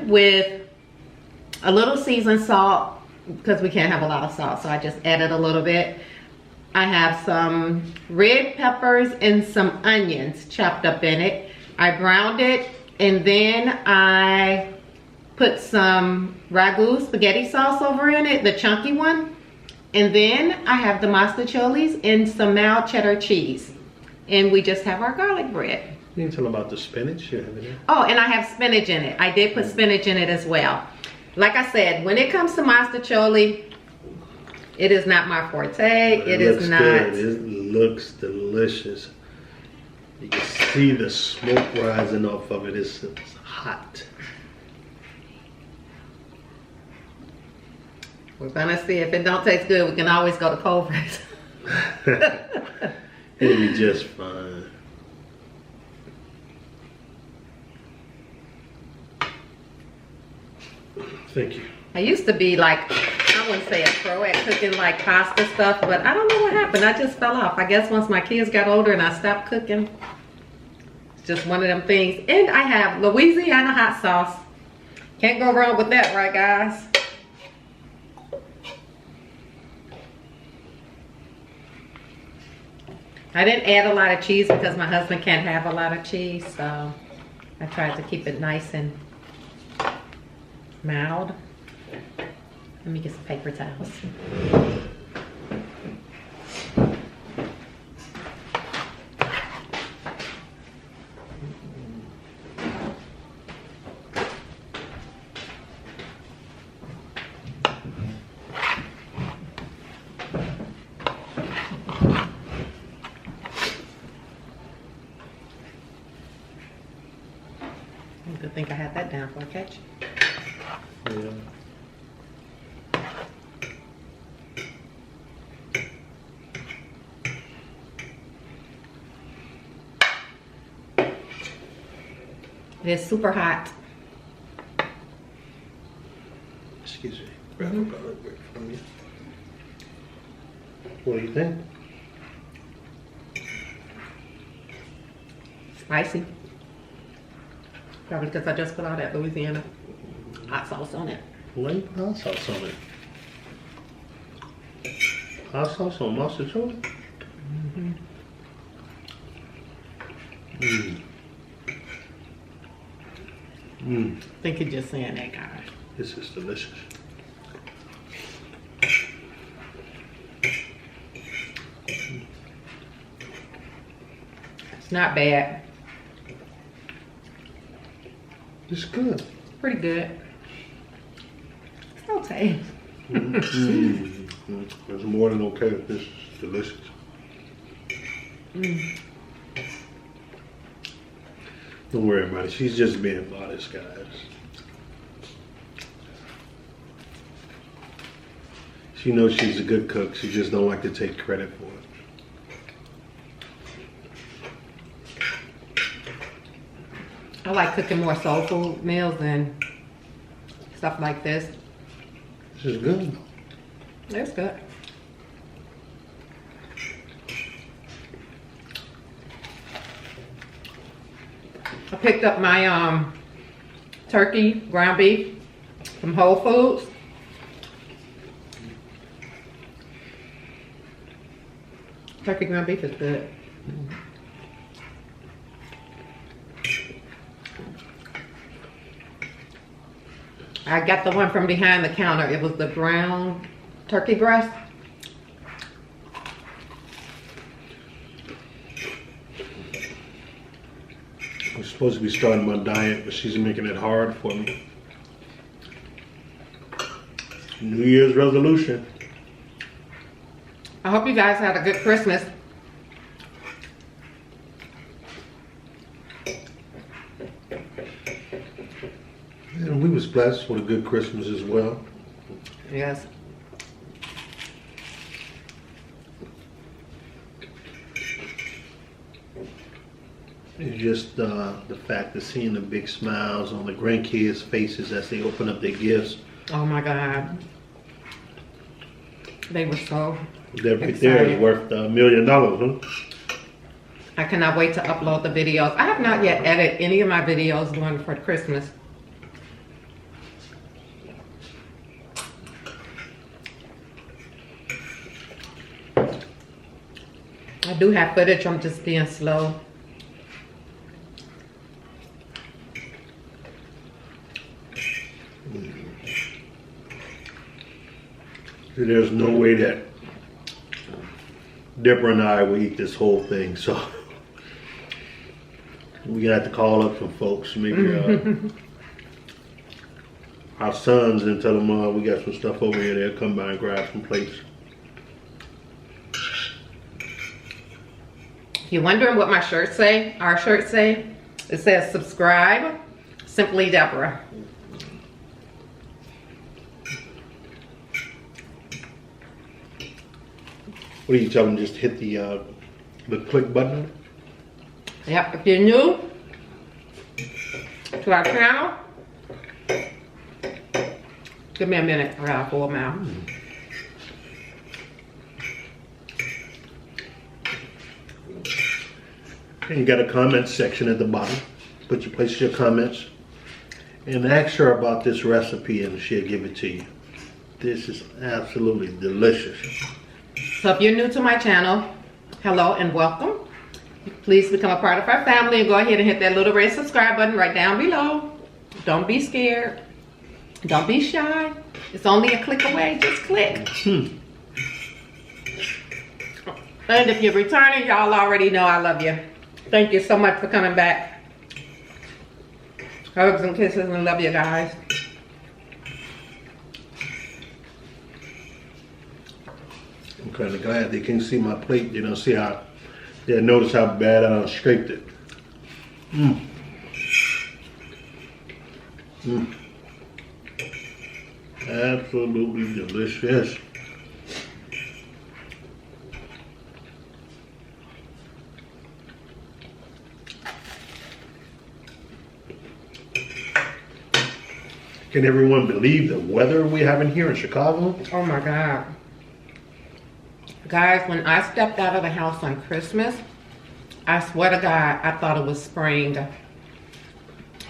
chicken with a little seasoned salt, because we can't have a lot of salt, so I just added a little bit. I have some red peppers and some onions chopped up in it. I browned it, and then I put some ragu spaghetti sauce over in it, the chunky one. And then I have the mostaccioli and some mild cheddar cheese. And we just have our garlic bread. You didn't tell them about the spinach you have in there? Oh, and I have spinach in it. I did put spinach in it as well. Like I said, when it comes to mostaccioli, it is not my forte. It is not. Good. It looks delicious. You can see the smoke rising off of it. It's hot. We're gonna see. If it don't taste good, we can always go to Culver's. It'll be just fine. Thank you. I used to be like, I wouldn't say a pro at cooking like pasta stuff, but I don't know what happened. I just fell off. I guess once my kids got older and I stopped cooking, it's just one of them things. And I have Louisiana hot sauce. Can't go wrong with that, right, guys? I didn't add a lot of cheese because my husband can't have a lot of cheese, so I tried to keep it nice and mild. Let me get some paper towels. Good thing I had that down for a catch. Yeah. It is super hot. Excuse me. Grab a garlic bread from you. What do you think? Spicy. Probably because I just put all that Louisiana hot sauce on it. Why you put hot sauce on it? Hot sauce on mostaccioli? Mm-hmm. Mmm. Mmm. I think you're just saying that, guys. This is delicious. It's not bad. It's good. Pretty good. It's okay. It's more than okay. This is delicious. Mm. Don't worry about it. She's just being modest, guys. She knows she's a good cook. She just don't like to take credit for it. I like cooking more soul food meals than stuff like this. This is good. It's good. I picked up my turkey ground beef from Whole Foods. Turkey ground beef is good. I got the one from behind the counter. It was the brown turkey breast. I'm supposed to be starting my diet, but she's making it hard for me. New Year's resolution. I hope you guys had a good Christmas. And we was blessed with a good Christmas as well. Yes. It's just the fact of seeing the big smiles on the grandkids' faces as they open up their gifts. Oh my God. They were so That right there is worth $1 million, huh? I cannot wait to upload the videos. I have not yet edited any of my videos for Christmas. I do have footage, I'm just being slow. There's no way that Deborah and I will eat this whole thing, so we're gonna have to call up some folks, maybe our sons, and tell them we got some stuff over here. They'll come by and grab some plates. If you're wondering what my shirts say, our shirts say, it says subscribe, Simply Deborah. What do you tell them? Just hit the click button? Yep, if you're new to our channel, give me a minute, I got a full mouth. And you got a comment section at the bottom. Place your comments and ask her about this recipe and she'll give it to you. This is absolutely delicious. So if you're new to my channel, hello and welcome. Please become a part of our family and go ahead and hit that little red subscribe button right down below. Don't be scared. Don't be shy. It's only a click away. Just click. And if you're returning, y'all already know I love you. Thank you so much for coming back. Hugs and kisses and love you guys. I'm kind of glad they can see my plate. You know, see how, yeah, notice how bad I scraped it. Absolutely delicious. Can everyone believe the weather we're having here in Chicago? Oh my God. Guys, when I stepped out of the house on Christmas, I swear to God, I thought it was spring.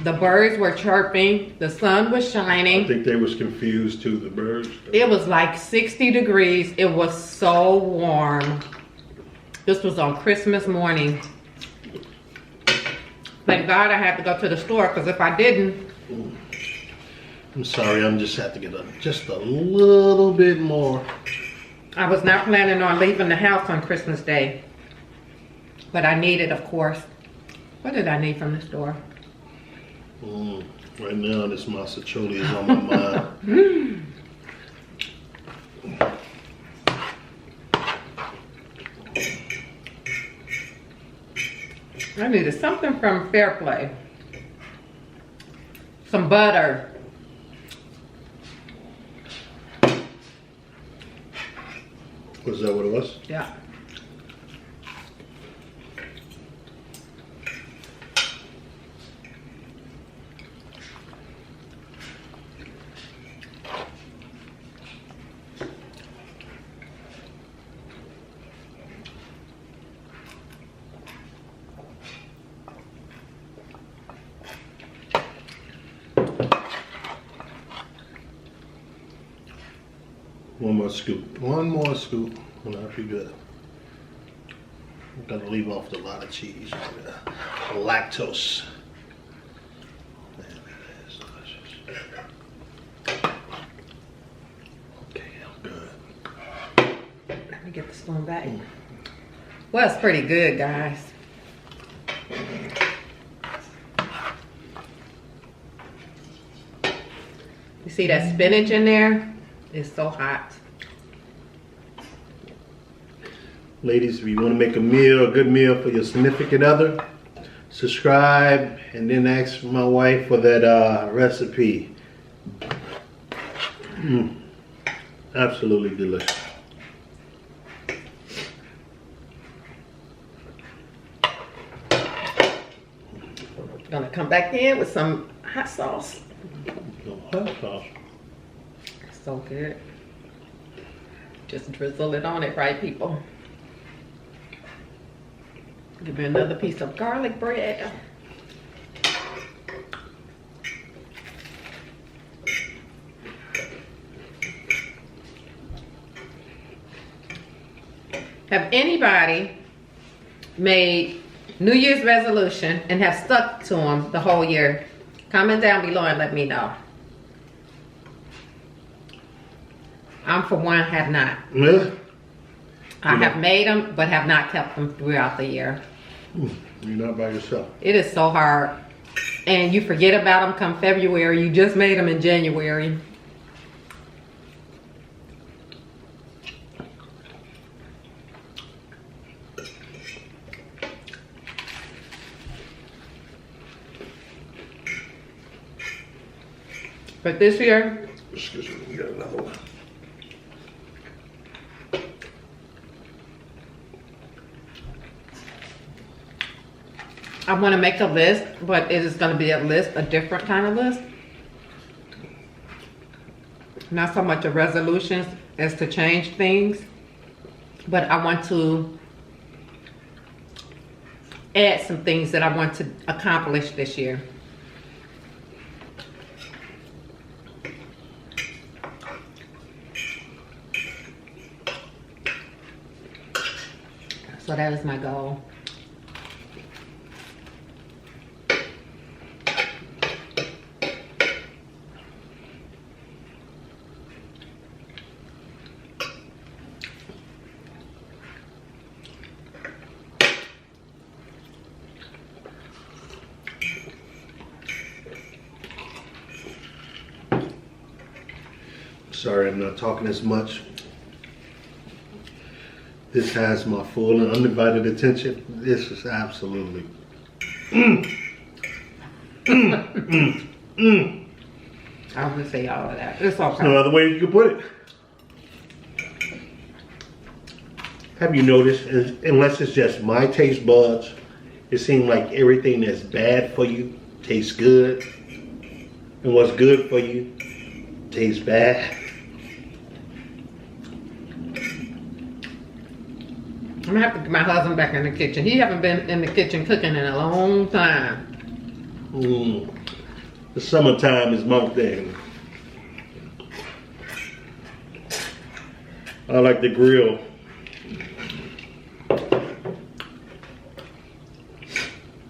The birds were chirping, the sun was shining. I think they was confused too, the birds. It was like 60 degrees. It was so warm. This was on Christmas morning. Thank God I had to go to the store, because if I didn't. I'm sorry, I'm just have to get just a little bit more. I was not planning on leaving the house on Christmas Day. But I needed, of course. What did I need from the store? Right now, this Mostacciolo is on my mind. I needed something from Fair Play. Some butter. Was that what it was? Yeah. One more scoop. One more scoop. Well, that'd be good. I'm gonna leave off the lot of cheese. Lactose. Man, that is delicious. Okay, I'm good. Let me get the spoon back. Well, it's pretty good, guys. You see that spinach in there? It's so hot. Ladies, if you want to make a meal, a good meal for your significant other, subscribe and then ask my wife for that recipe. Absolutely delicious. Gonna come back in with some hot sauce. No hot sauce. So good. Just drizzle it on it, right, people? Give me another piece of garlic bread. Have anybody made New Year's resolution and have stuck to them the whole year? Comment down below and let me know. I'm for one, have not. Yeah. I have made them, but have not kept them throughout the year. You're not by yourself. It is so hard. And you forget about them come February. You just made them in January. But this year, Excuse me, we got another one. I want to make a list, but it is going to be a list, a different kind of list. Not so much a resolutions as to change things, but I want to add some things that I want to accomplish this year. So that is my goal. Sorry, I'm not talking as much. This has my full and undivided attention. This is absolutely. I was gonna say all of that. It's okay. No other way you could put it. Have you noticed, unless it's just my taste buds, it seems like everything that's bad for you tastes good, and what's good for you tastes bad. I'm gonna have to get my husband back in the kitchen. He haven't been in the kitchen cooking in a long time. The summertime is my thing. I like the grill.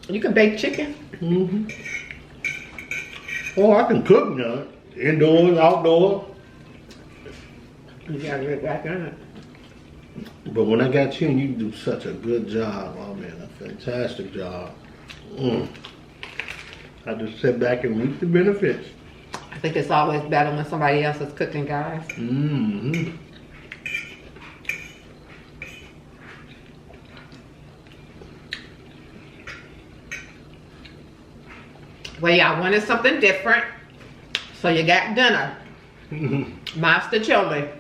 You can bake chicken. Oh, I can cook now. Indoors, outdoors. You gotta get back in it. But when I got you, and you do such a good job. Oh man, a fantastic job. I just sit back and reap the benefits. I think it's always better when somebody else is cooking, guys. Well, y'all wanted something different, so you got dinner. Mostacciolo.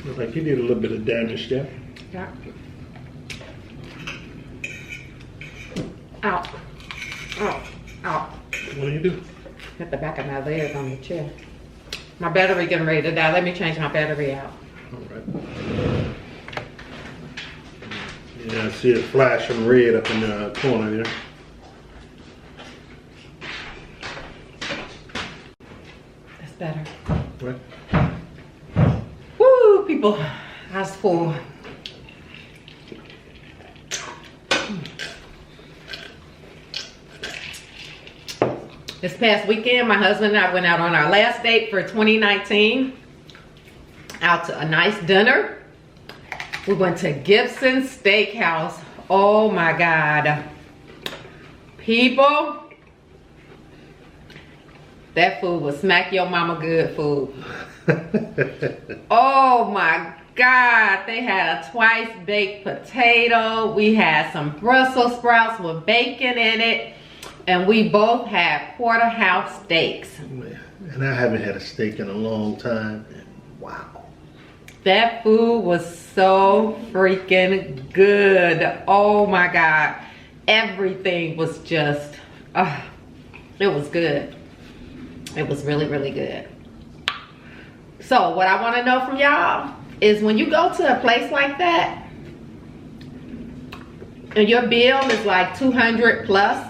Looks like you did a little bit of damage there. Yeah. Out. Out. Out. What do you do? Hit the back of my leg on the chair. My battery getting ready to die. Let me change my battery out. All right. Yeah, I see it flashing red up in the corner there. That's better. Right. Woo, people. That's full. This past weekend, my husband and I went out on our last date for 2019. Out to a nice dinner. We went to Gibson's Steakhouse. Oh my God. People, that food was smack your mama good food. Oh my God. They had a twice baked potato. We had some Brussels sprouts with bacon in it. And we both had porterhouse steaks. And I haven't had a steak in a long time. Wow. That food was so freaking good. Oh my God. Everything was just, it was good. It was really, really good. So what I want to know from y'all, is when you go to a place like that and your bill is like 200 plus,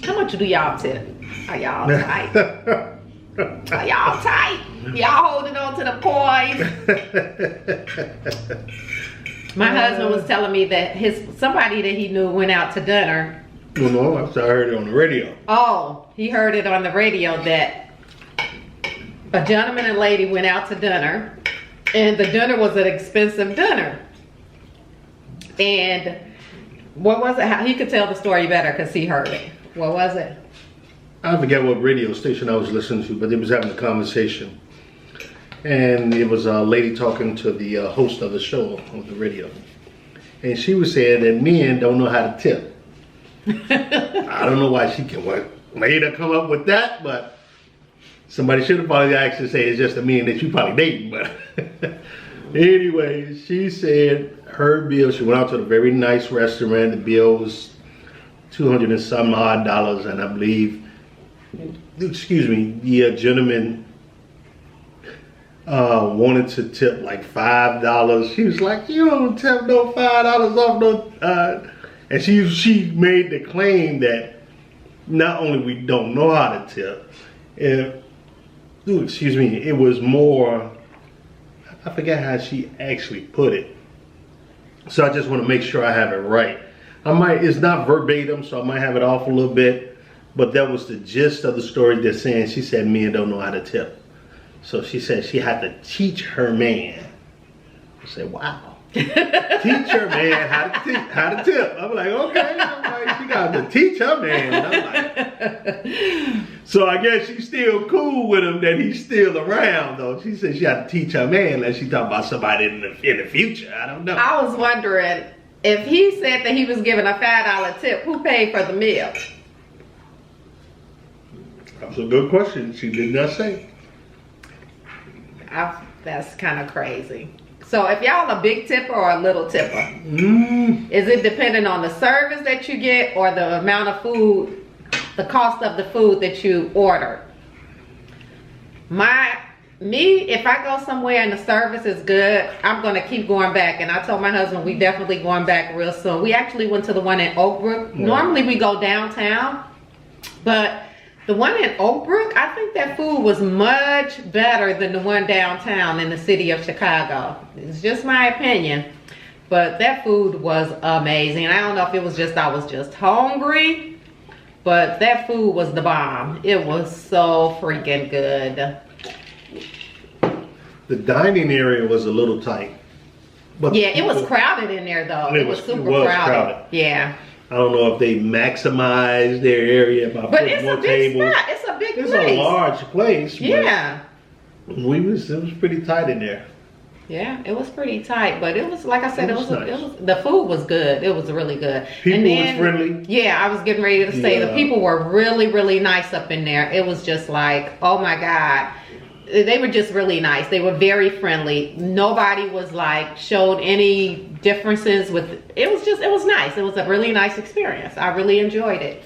how much do y'all tip? Are y'all tight? Are y'all tight? Y'all holding on to the coins? My husband was telling me that somebody that he knew went out to dinner. No, I heard it on the radio. Oh, he heard it on the radio that a gentleman and lady went out to dinner, and the dinner was an expensive dinner. And what was it? He could tell the story better because he heard it. What was it? I forget what radio station I was listening to, but they was having a conversation. And it was a lady talking to the host of the show on the radio. And she was saying that men don't know how to tip. I don't know why she made her come up with that, but somebody should have probably actually said it's just a man that you probably dating. But anyway, she said her bill, she went out to a very nice restaurant. The bill was $200 and some odd, and I believe, excuse me, the gentleman wanted to tip like $5. She was like, you don't tip no $5 off no, and she made the claim that not only we don't know how to tip, excuse me, it was more, I forget how she actually put it. So I just want to make sure I have it right. It's not verbatim, so I might have it off a little bit, but that was the gist of the story they're saying. She said men don't know how to tip. So she said she had to teach her man. I said, wow. Teach her man how to tip. I'm like, okay. I'm like, she got to teach her man. I'm like, so I guess she's still cool with him that he's still around, though. She said she had to teach her man unless she talking about somebody in the future. I don't know. I was wondering, if he said that he was giving a $5 tip, who paid for the meal? That's a good question. She did not say. That's kind of crazy. So if y'all a big tipper or a little tipper, is it dependent on the service that you get or the amount of food, the cost of the food that you order? If I go somewhere and the service is good, I'm gonna keep going back. And I told my husband we definitely going back real soon. We actually went to the one in Oak Brook. Yeah. Normally we go downtown, but the one in Oak Brook, I think that food was much better than the one downtown in the city of Chicago. It's just my opinion, but that food was amazing. I don't know if it was just I was just hungry, but that food was the bomb. It was so freaking good. The dining area was a little tight. But yeah, it was crowded in there though. It was super crowded. Yeah. I don't know if they maximized their area by putting more tables. Spot. It's a big place. It's a large place. Yeah. It was pretty tight in there. Yeah, it was pretty tight, but it was, like I said, nice. The food was good. It was really good. People was friendly. Yeah, I was getting ready to say the people were really, really nice up in there. It was just like, oh my God. They were just really nice. They were very friendly. Nobody was like, showed any differences with, it was nice. It was a really nice experience. I really enjoyed it.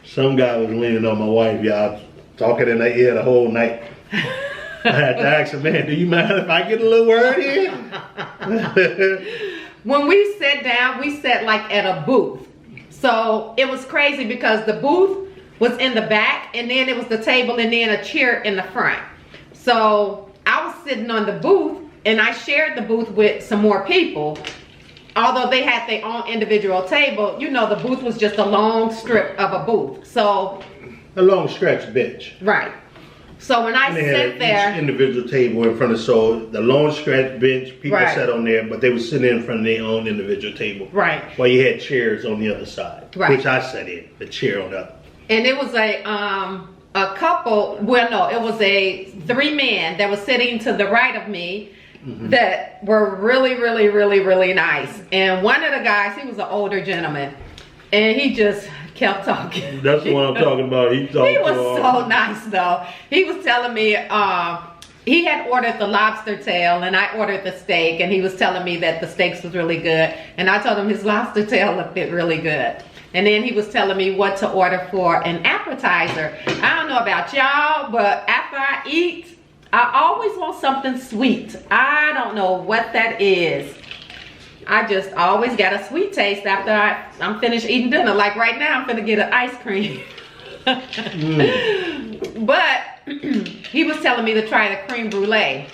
Some guy was leaning on my wife, y'all, talking in her ear the whole night. I had to ask him, man, do you mind if I get a little word in? When we sat down, we sat like at a booth. So it was crazy because the booth was in the back and then it was the table and then a chair in the front. So I was sitting on the booth and I shared the booth with some more people. Although they had their own individual table, you know, the booth was just a long strip of a booth. So a long stretch bench. Right. So when I sat there, each individual table in front of, so the long stretch bench, people sat on there, but they were sitting in front of their own individual table. Right. While you had chairs on the other side, which I sat in, the chair on the other. And it was a couple, well no, it was a 3 men that was sitting to the right of me that were really, really, really, really nice. And one of the guys, he was an older gentleman, and he just kept talking. That's what I'm talking about. He was so nice though. He was telling me he had ordered the lobster tail and I ordered the steak, and he was telling me that the steaks was really good, and I told him his lobster tail looked really good. And then he was telling me what to order for an appetizer. I don't know about y'all, but after I eat, I always want something sweet. I don't know what that is. I just always got a sweet taste after I'm finished eating dinner. Like right now, I'm finna get an ice cream. But he was telling me to try the creme brulee,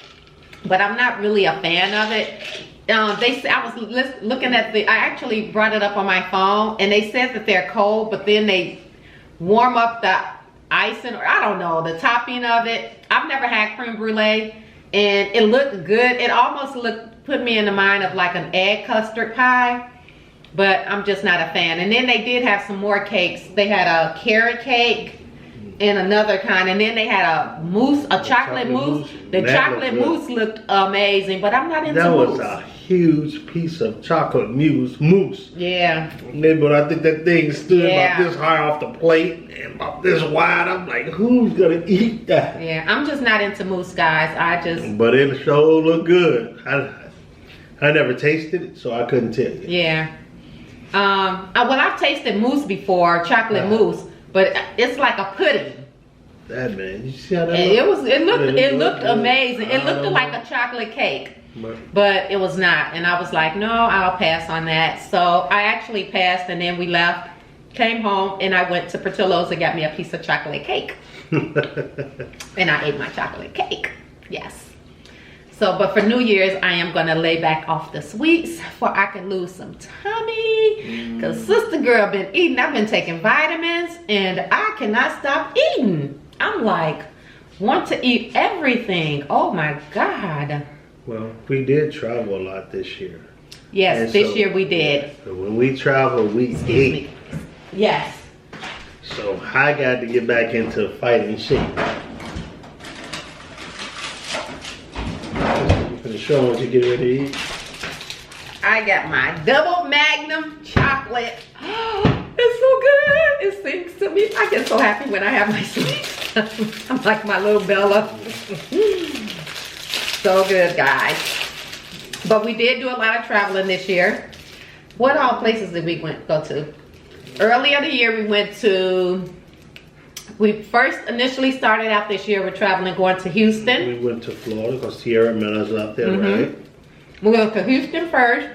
but I'm not really a fan of it. I was looking at I actually brought it up on my phone, and they said that they're cold, but then they warm up the icing, or I don't know, the topping of it. I've never had creme brulee, and it looked good. It almost put me in the mind of like an egg custard pie, but I'm just not a fan. And then they did have some more cakes. They had a carrot cake and another kind, and then they had a chocolate mousse. The chocolate mousse looked amazing, but I'm not into mousse. That was a huge piece of chocolate mousse. Yeah. But I think that thing stood about this high off the plate and about this wide. I'm like, who's gonna eat that? Yeah, I'm just not into mousse, guys. But it sure looked good. I never tasted it, so I couldn't tell you. Yeah. Well, I've tasted mousse before, chocolate mousse, but it's like a pudding. That man, you see how that it looked amazing. It looked like a chocolate cake, but it was not. And I was like, no, I'll pass on that. So I actually passed, and then we left, came home, and I went to Portillo's and got me a piece of chocolate cake. And I ate my chocolate cake. Yes. So, but for New Year's, I am gonna lay back off the sweets for I can lose some tummy. Cause sister girl been eating. I've been taking vitamins, and I cannot stop eating. I'm like, want to eat everything. Oh my God. Well, we did travel a lot this year. Yes, and this year we did. So when we travel, we ate. Yes. So I got to get back into fighting shape. Show what you get ready to eat. I got my double magnum chocolate. It's so good. It sings to me. I get so happy when I have my sweets. I'm like my little Bella. So good, guys. But we did do a lot of traveling this year. What all places did we go to? Earlier the year we went to, we first initially started out this year with traveling, going to Houston. We went to Florida because Sierra met us out there, right? We went to Houston first.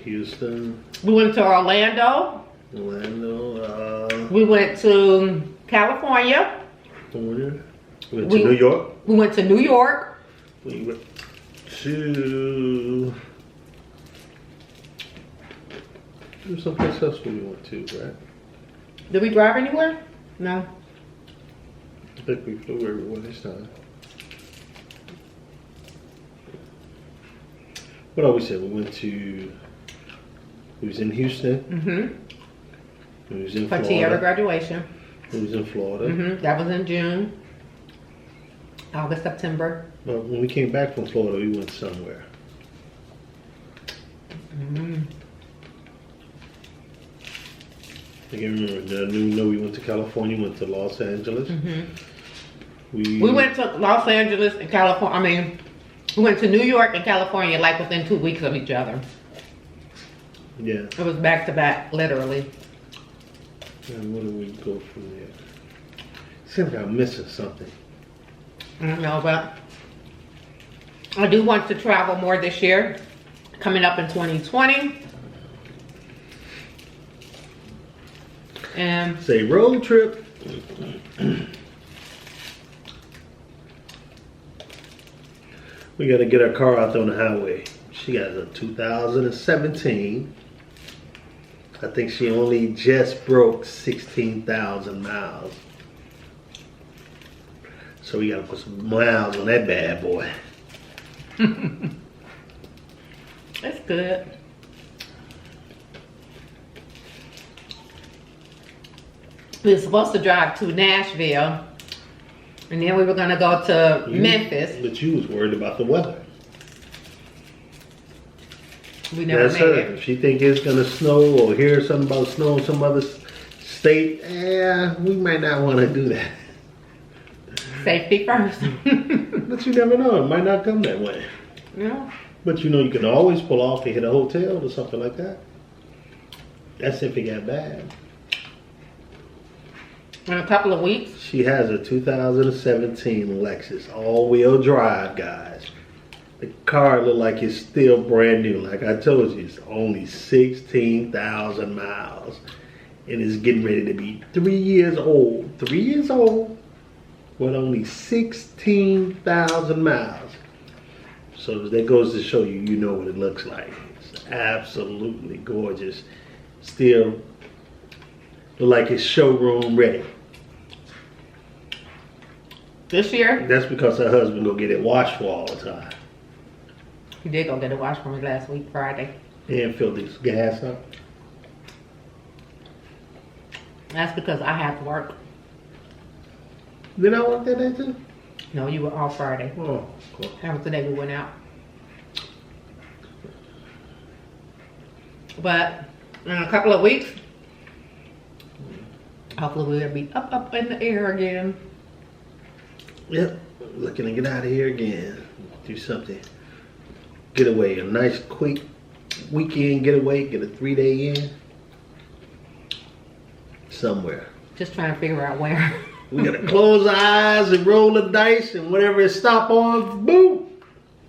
Houston. We went to Orlando. We went to California. We went to New York. We went to New York. We went to... There's someplace else we went to, right? Did we drive anywhere? No. I think we flew everywhere this time. What else we said? We went to... We was in Houston. We was in Florida. For Tierra graduation. We was in Florida. That was in June. August, September. Well, when we came back from Florida, we went somewhere. I can't remember. No, we went to California, went to Los Angeles. We went to Los Angeles and California. I mean, we went to New York and California like within 2 weeks of each other. Yeah. It was back to back, literally. And where do we go from there? Seems like I'm missing something. I don't know, but I do want to travel more this year, coming up in 2020. And say road trip. We got to get our car out there on the highway. She got a 2017. I think she only just broke 16,000 miles. So we got to put some miles on that bad boy. That's good. We were supposed to drive to Nashville, and then we were going to go to Memphis. But you was worried about the weather. We never made it. If she think it's going to snow or hear something about snow in some other state, we might not want to do that. Safety first. But you never know. It might not come that way. No. But you know, you can always pull off and hit a hotel or something like that. That's if it got bad. In a couple of weeks. She has a 2017 Lexus all-wheel drive, guys. The car look like it's still brand new. Like I told you, it's only 16,000 miles. And it's getting ready to be 3 years old. 3 years old with only 16,000 miles. So that goes to show you, you know what it looks like. It's absolutely gorgeous. Still look like it's showroom ready. This year? That's because her husband go get it washed for all the time. He did go get it washed for me last week, Friday. And fill this gas up. That's because I have to work. Did I work that day too? No, you were off Friday. Oh, cool. That was the day we went out. But in a couple of weeks, hopefully we'll be up in the air again. Yep, looking to get out of here again. Do something. Getaway, a nice quick weekend getaway. Get a 3-day in. Somewhere. Just trying to figure out where. We gotta close our eyes and roll the dice, and whatever it stop on, boom.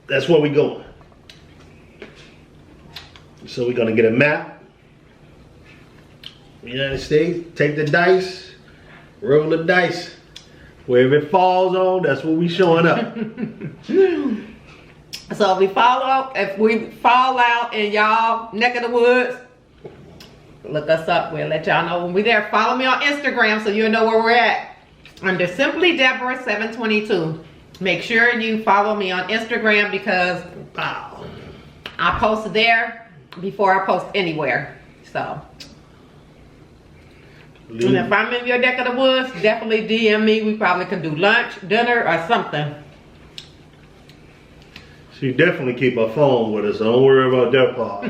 That's where we going. So we're gonna get a map. United States, take the dice, roll the dice. Wherever it falls on, that's where we showing up. So if we fall out in y'all neck of the woods, look us up. We'll let y'all know when we're there. Follow me on Instagram so you'll know where we're at. Under Simply Deborah 722. Make sure you follow me on Instagram because I post there before I post anywhere. So. And if I'm in your neck of the woods, definitely DM me. We probably can do lunch, dinner, or something. She definitely keep her phone with us, so don't worry about that part.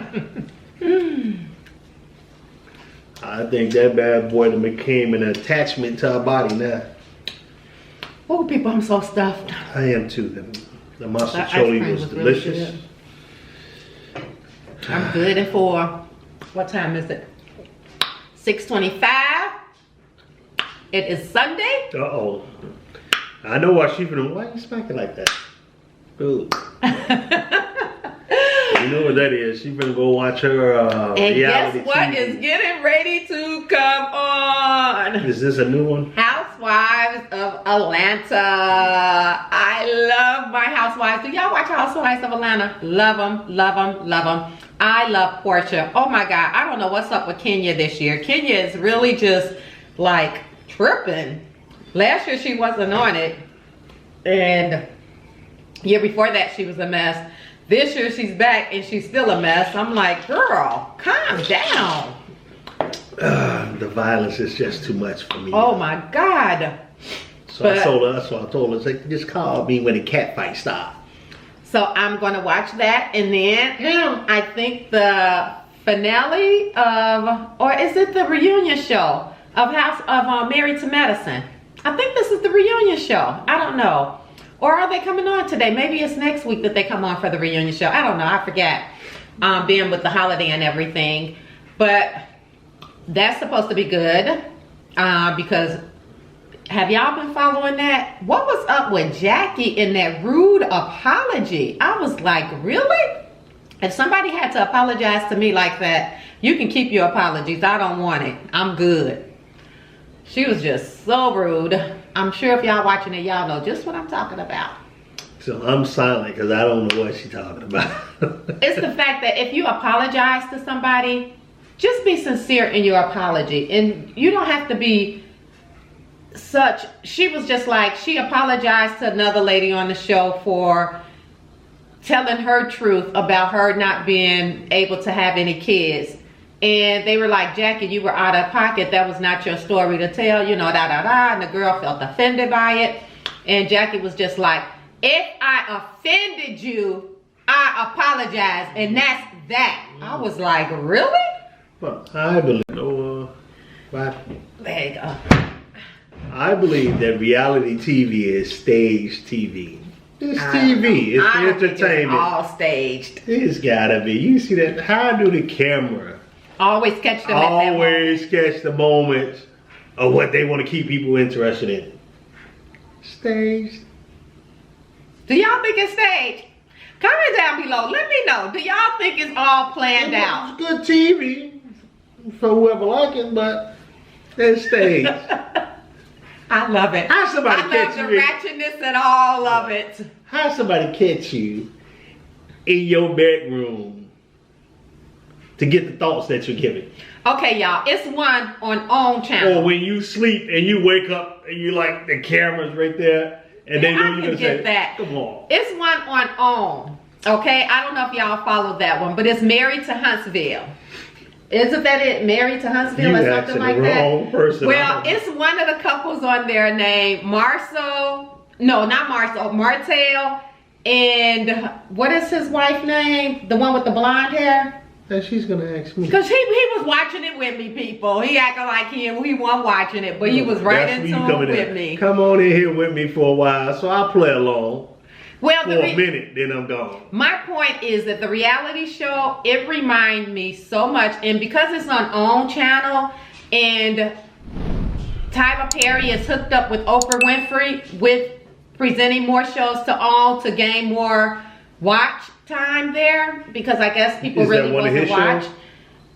I think that bad boy that became an attachment to her body now. Oh, people, I'm so stuffed. I am too. The Mostacciolo was delicious. Really I'm good at 4. What time is it? 6:25. It is Sunday. Uh-oh. I know why she finna. Why you smacking like that? Ooh. You know what that is. She finna go watch her and reality guess what TV. is getting ready to come on? Is this a new one? Housewives of Atlanta. I love my housewives. Do y'all watch Housewives of Atlanta? Love them, love them, love them. I love PORCH. Oh my God, I don't know what's up with Kenya this year. Kenya is really just like tripping. Last year she wasn't on it. And year before that she was a mess. This year she's back and she's still a mess. I'm like, girl, calm down. The violence is just too much for me. Oh my God. So I told her, like, just call me when the cat fight stop. So I'm gonna watch that, and then I think the finale of, or is it the reunion show of Married to Medicine? I think this is the reunion show. I don't know. Or are they coming on today? Maybe it's next week that they come on for the reunion show. I don't know. I forget. Being with the holiday and everything. But that's supposed to be good. Because have y'all been following that? What was up with Jackie in that rude apology? I was like, really? If somebody had to apologize to me like that, you can keep your apologies. I don't want it. I'm good. She was just so rude. I'm sure if y'all watching it, y'all know just what I'm talking about. So I'm silent because I don't know what she's talking about. It's the fact that if you apologize to somebody, just be sincere in your apology. And you don't have to be such. She was just like, she apologized to another lady on the show for telling her truth about her not being able to have any kids. And they were like, Jackie, you were out of pocket. That was not your story to tell, you know, da da da. And the girl felt offended by it. And Jackie was just like, if I offended you, I apologize. And that's that. I was like, really? Well, I believe, There you go. I believe that reality TV is staged TV. It's TV. It's entertainment. It's all staged. It's gotta be. You see that? How do the camera always catch them at that moment? Always catch the moment or what they want to keep people interested in? Staged. Do y'all think it's staged? Comment down below. Let me know. Do y'all think it's all planned out? It's good TV for whoever like it, but it's staged. I love it. How somebody catch you? I love the ratchetness and all of it. How somebody catch you in your bedroom to get the thoughts that you're giving? Okay, y'all. It's one on OWN channel. Or when you sleep and you wake up and you like the camera's right there and they know you're gonna say, that. Come on. It's one on OWN. Okay, I don't know if y'all followed that one, but it's Married to Huntsville. Isn't that it? Married to Huntsville or something like that? Wrong person. Well, it's one of the couples on there named Marcel. No, not Marcel. Martel. And what is his wife name? The one with the blonde hair? And she's gonna ask me. Because he was watching it with me, people. He acting like he wasn't watching it, but he was right into it with me. Come on in here with me for a while, so I'll play along. Well, for a minute, then I'm gone. My point is that the reality show, it reminds me so much, and because it's on OWN channel, and Tyler Perry is hooked up with Oprah Winfrey with presenting more shows to OWN to gain more watch time there, because I guess people really want to watch.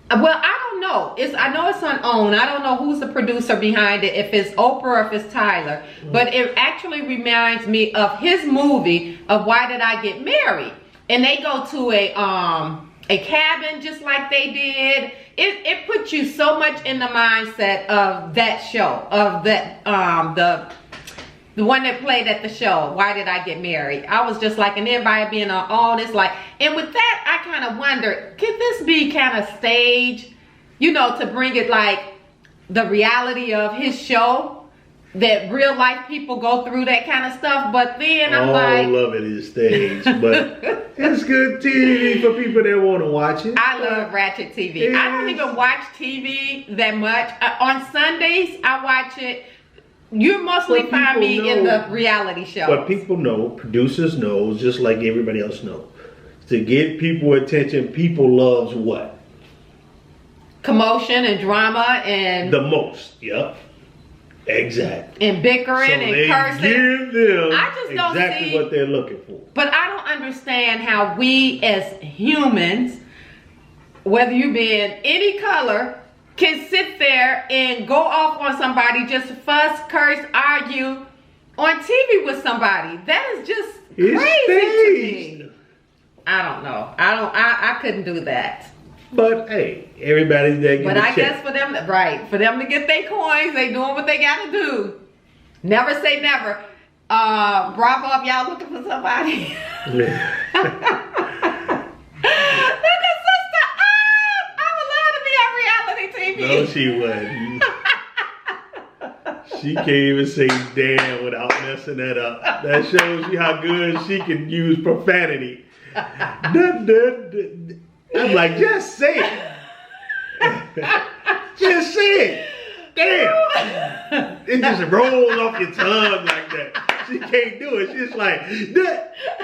Well, I don't know. I know it's on OWN. I don't know who's the producer behind it, if it's Oprah or if it's Tyler. But it actually reminds me of his movie of Why Did I Get Married? And they go to a cabin just like they did. It puts you so much in the mindset of that show, of that the one that played at the show, Why Did I Get Married? I was just like, and everybody being on OWN, it's like, and with that, I kind of wondered, could this be kind of staged, you know, to bring it like the reality of his show, that real life people go through that kind of stuff? But then I'm like, all of it is staged, but it's good TV for people that want to watch it. I love ratchet TV. I don't even watch TV that much. On Sundays, I watch it. You mostly find me in the reality shows. But people know, producers know, just like everybody else knows. To get people attention, people loves what? Commotion and drama and... The most, yep. Exactly. And bickering and cursing. Give them I just don't exactly what they're looking for. But I don't understand how we as humans, whether you be in any color, can sit there and go off on somebody, just fuss, curse, argue on TV with somebody. That is just crazy to me. I don't know. I couldn't do that. But hey, everybody's there. But I guess for them, right, for them to get their coins, they doing what they gotta do. Never say never. Bravo if y'all looking for somebody. No, she wouldn't. She can't even say damn without messing that up. That shows you how good she can use profanity. I'm like, just say it. Just say it. Damn. It just rolls off your tongue like that. She can't do it. She's like,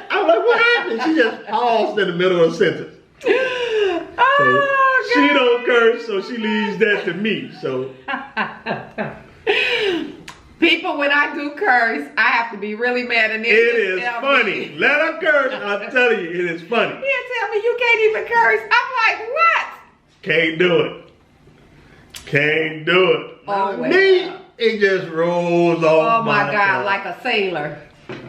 I'm like, what happened? She just paused in the middle of a sentence. She don't curse, so she leaves that to me. So people, when I do curse, I have to be really mad, and it is funny. Let her curse. I'm telling you, it is funny. You tell me you can't even curse. I'm like, what? Can't do it. Can't do it. Oh, me, it just rolls off. Oh my God, like a sailor.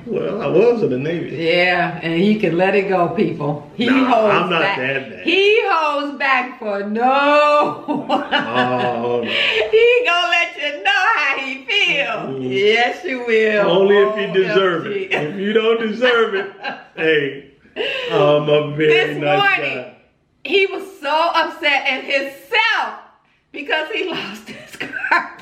Well, I was in the Navy. Yeah, and he can let it go, people. He holds I'm not back. that bad. He holds back for no one. Oh, no. He gonna let you know how he feels. Yes, you will. Only if you deserve it. If you don't deserve it, hey, I'm a very nice guy. He was so upset at himself because he lost his car.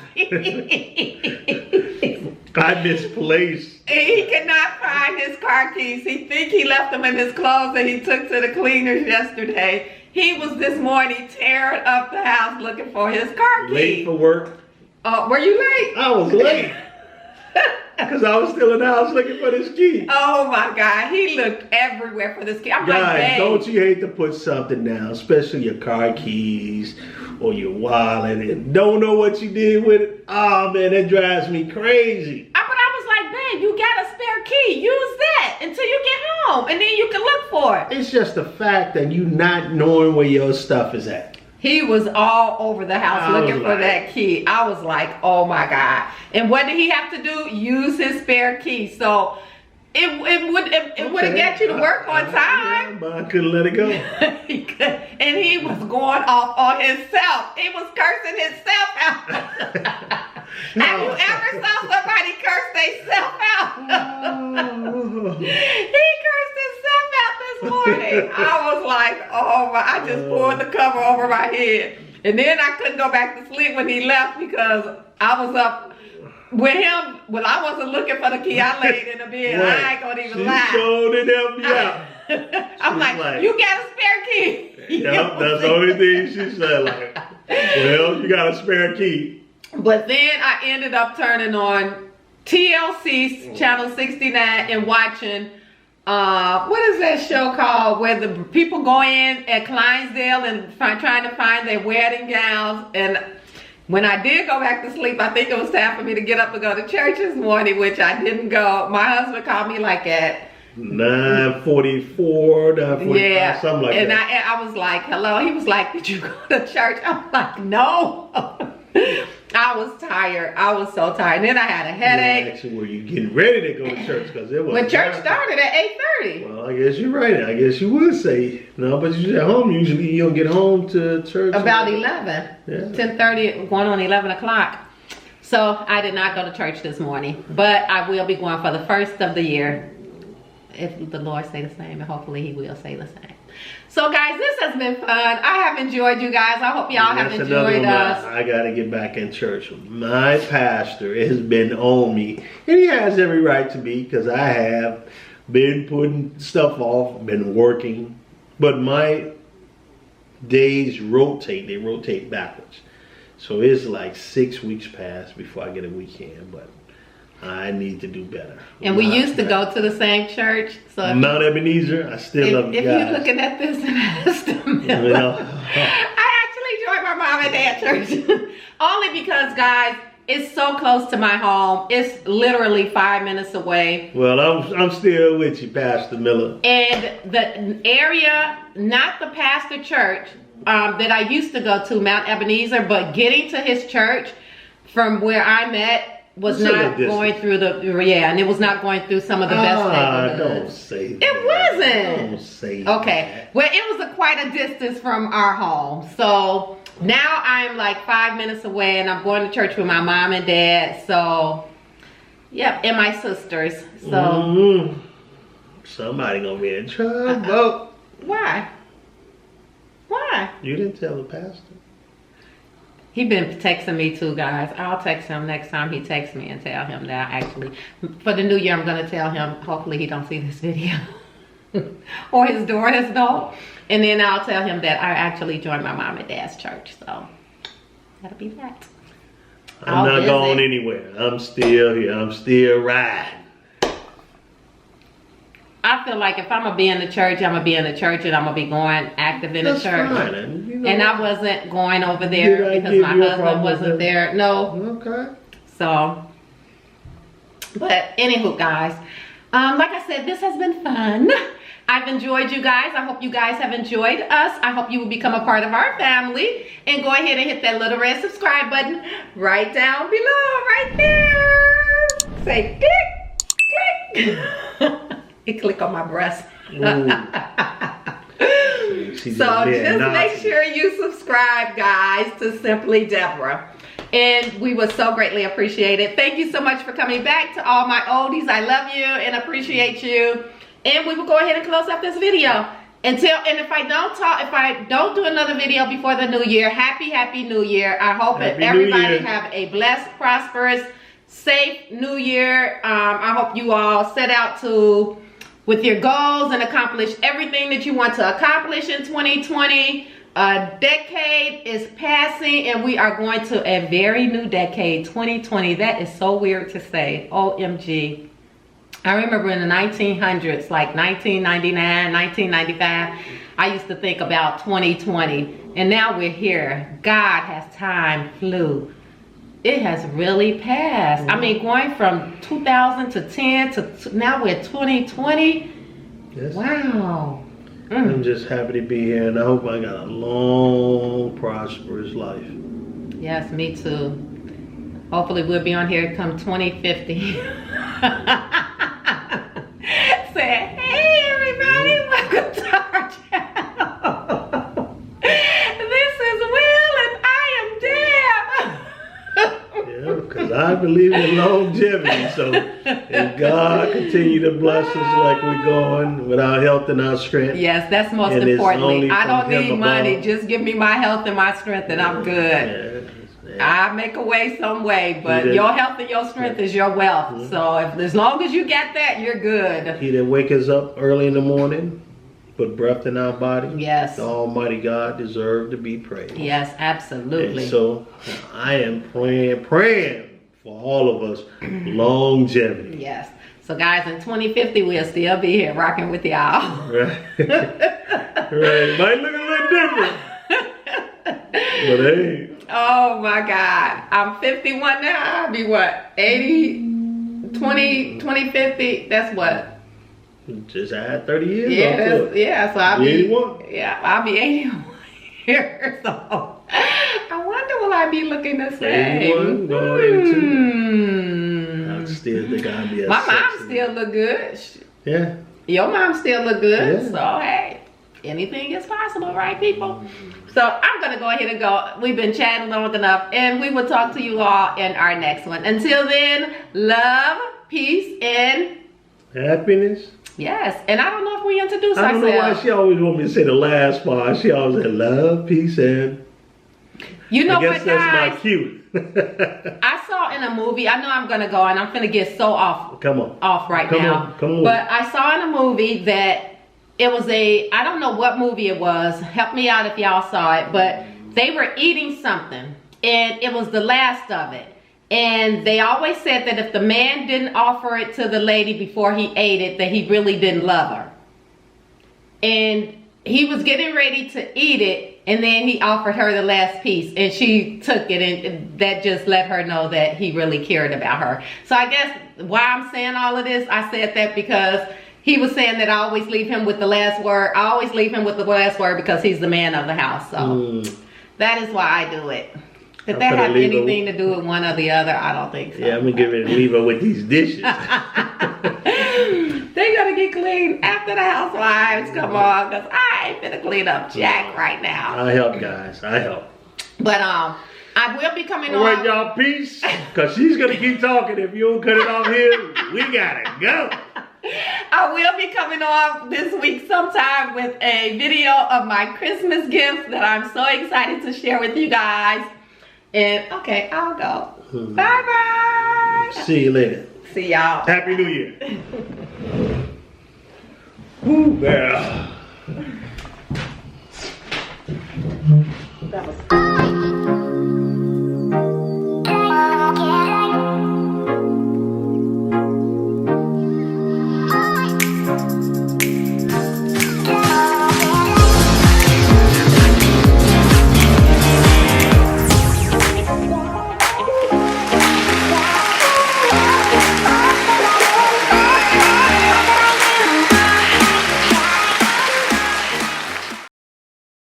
I misplaced. He cannot find his car keys. He think he left them in his clothes that he took to the cleaners yesterday. He was this morning tearing up the house looking for his car keys. Late for work. Were you late? I was late. Because I was still in the house looking for this key. Oh my God, he looked everywhere for this key. I'm Guys, like, babe. don't you hate to put something down, especially your car keys or you're wilding and don't know what you did with it. Oh man, that drives me crazy. But I was like, babe, you got a spare key. Use that until you get home, and then you can look for it. It's just the fact that you not knowing where your stuff is at. He was all over the house looking for that key. I was like, oh my God. And what did he have to do? Use his spare key. So it would get you to work on time. But I couldn't let it go. And he was going off on himself. He was cursing himself out. Have you ever saw somebody curse themselves out? He cursed himself out this morning. I was like, oh my, I just pulled the cover over my head. And then I couldn't go back to sleep when he left because I was up with him. Well, I wasn't looking for the key. I laid in the bed. Right. I ain't gonna even lie. She showed it helped me out. I'm like, you got a spare key. Yep, that's the only thing she said. Like, well, you got a spare key. But then I ended up turning on TLC's Channel 69 and watching, what is that show called? Where the people go in at Clydesdale and trying to find their wedding gowns. And when I did go back to sleep, I think it was time for me to get up and go to church this morning, which I didn't go. My husband called me like at 9:44, 9:45, yeah, something like and that. I was like, hello. He was like, did you go to church? I'm like, no. I was tired. I was so tired. And then I had a headache. Actually, were you getting ready to go to church? Because it was. When church started at 8:30. Well, I guess you're right. I guess you would say no, but you're at home. Usually, you don't get home to church About 11. Yeah. 10:30, going on 11 o'clock. So I did not go to church this morning, but I will be going for the first of the year. If the Lord say the same, and hopefully he will say the same. So guys, this has been fun. I have enjoyed you guys. I hope y'all have enjoyed us. I gotta get back in church. My pastor has been on me, and he has every right to be, because I have been putting stuff off, been working, but my days rotate. They rotate backwards. So it's like 6 weeks past before I get a weekend, but I need to do better. And we used to go to the same church. So Mount Ebenezer, I still love you guys. If you're looking at this and I actually joined my mom and dad church. Only because, guys, it's so close to my home. It's literally 5 minutes away. Well, I'm still with you, Pastor Miller. And the area, not the pastor church that I used to go to, Mount Ebenezer, but getting to his church from where I'm at, was not going through and it was not going through some of the best neighborhoods. Don't say that. It wasn't. Don't say okay. that. Well, it was quite a distance from our home. So now I'm like 5 minutes away, and I'm going to church with my mom and dad. So, yep, and my sisters. So somebody gonna be in trouble. Why? Why? You didn't tell the pastor. He been texting me too, guys. I'll text him next time he texts me and tell him that actually, for the new year, I'm gonna tell him, hopefully he don't see this video. Or his daughters don't. And then I'll tell him that I actually joined my mom and dad's church. So that'll be that. I'm not going anywhere. I'm still here. I'm still riding. I feel like if I'm gonna be in the church, I'm gonna be in the church, and I'm gonna be going active in the church. Fine. And, you know, and I wasn't going over there because my husband wasn't there. No. Okay. So, but anywho, guys, like I said, this has been fun. I've enjoyed you guys. I hope you guys have enjoyed us. I hope you will become a part of our family, and go ahead and hit that little red subscribe button right down below, right there. Say click, click. It click on my breast. So just make sure you subscribe, guys, to Simply Deborah. And we would so greatly appreciate it. Thank you so much for coming back. To all my oldies, I love you and appreciate you. And we will go ahead and close up this video. And if I don't do another video before the new year, happy new year. I hope that everybody have a blessed, prosperous, safe new year. I hope you all set out with your goals and accomplish everything that you want to accomplish in 2020. A decade is passing, and we are going to a very new decade, 2020. That is so weird to say. OMG. I remember in the 1900s, like 1999, 1995, I used to think about 2020. And now we're here. God has time flew. It has really passed. I mean, going from 2000 to 10 to now we're 2020. Yes. Wow. I'm just happy to be here, and I hope I got a long, prosperous life. Yes, me too. Hopefully we'll be on here come 2050. Say, hey everybody, welcome to our channel. This is Will and I am Deb. Yeah, because I believe in longevity. So if God continue to bless us like we're going with our health and our strength. Yes, that's most and importantly. I don't Him need above. money. Just give me my health and my strength and I'm good. I make a way some way, but your health and your strength is your wealth. So as long as you got that, you're good. He that wake us up early in the morning, put breath in our body. Yes. The Almighty God deserves to be praised. Yes, absolutely. And so I am praying for all of us longevity. Yes. So guys, in 2050, we'll still be here rocking with y'all. Right. Right. Might look a little different. But hey. Oh my God. I'm 51 now. I'll be what? 80, 2050. That's what? Just add 30 years. Yeah, yeah. So I'll be 81. Yeah, I'll be 81 years old. I wonder will I be looking the same? 81, going 82. I still think I'll be a My mom sexy. still look good. Yeah. Your mom still look good. Yeah. So hey, anything is possible, right, people? So I'm gonna go ahead and go. We've been chatting long enough, and we will talk to you all in our next one. Until then, love, peace, and Happiness. yes. And I don't know if we introduced I don't know why ourselves. she always want me to say the last part. She always said love, peace, and You know I guess what, that's guys? my cue. I saw in a movie. I know I'm gonna go, and I'm gonna get so off Come on. right Come now. on, come on. But I saw in a movie that it was I don't know what movie it was. Help me out if y'all saw it. But they were eating something, and it was the last of it. And they always said that if the man didn't offer it to the lady before he ate it, that he really didn't love her. And he was getting ready to eat it, and then he offered her the last piece, and she took it, and that just let her know that he really cared about her. So I guess why I'm saying all of this, I said that because he was saying that I always leave him with the last word. I always leave him with the last word because he's the man of the house. So that is why I do it. If that have anything to do with one or the other, I don't think so. Yeah, I'm gonna give it and leave her with these dishes. They gotta get clean after the housewives come on, because I ain't finna clean up jack right now. I help, guys. I help. But I will be coming All right, on. y'all, peace. Because she's gonna keep talking. If you don't cut it off here, we gotta go. I will be coming on this week sometime with a video of my Christmas gifts that I'm so excited to share with you guys. And okay, I'll go. Bye bye. See you later. See y'all. Happy New Year. Woo, girl. That was